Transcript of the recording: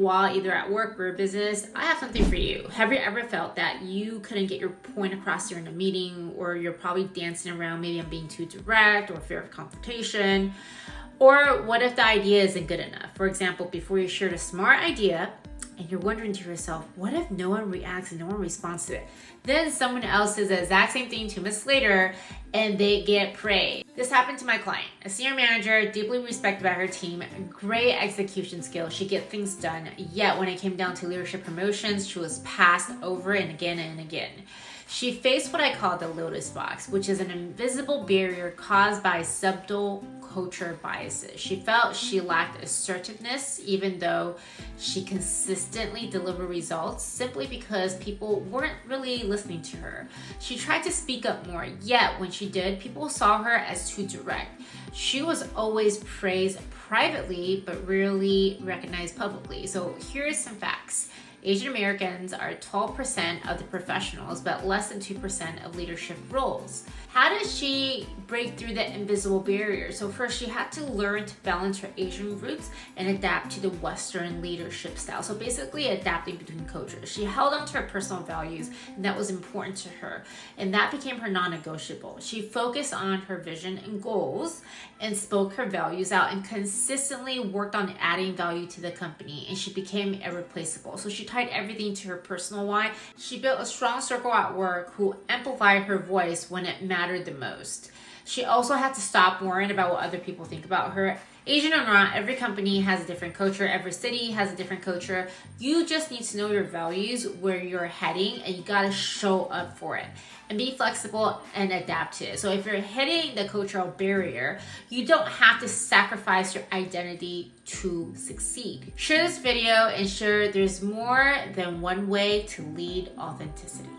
while, either at work or business, I have something for you. Have you ever felt that you couldn't get your point across during a meeting, or you're probably dancing around, maybe I'm being too direct, or fear of confrontation? Or what if the idea isn't good enough? For example, before you shared a smart idea, and you're wondering to yourself, what if no one reacts and no one responds to it? Then someone else says the exact same thing 2 minutes later and they get praised. This happened to my client, a senior manager, deeply respected by her team, great execution skills. She get things done. Yet when it came down to leadership promotions, she was passed over and again and again. She faced what I call the lotus box, which is an invisible barrier caused by subtle culture biases. She felt she lacked assertiveness, even though she consistently delivered results, simply because people weren't really listening to her. She tried to speak up more, yet when she did, people saw her as too direct. She was always praised privately, but rarely recognized publicly. So here's some facts. Asian Americans are 12% of the professionals, but less than 2% of leadership roles. How did she break through the invisible barrier? So first, she had to learn to balance her Asian roots and adapt to the Western leadership style. So basically adapting between cultures. She held on to her personal values, and that was important to her. And that became her non-negotiable. She focused on her vision and goals and spoke her values out and consistently worked on adding value to the company, and she became irreplaceable. So she tied everything to her personal why. She built a strong circle at work who amplified her voice when it mattered the most. She also had to stop worrying about what other people think about her. Asian or not, every company has a different culture. Every city has a different culture. You just need to know your values, where you're heading, and you gotta show up for it. And be flexible and adapt to it. So if you're hitting the cultural barrier, you don't have to sacrifice your identity to succeed. Share this video and share there's more than one way to lead authenticity.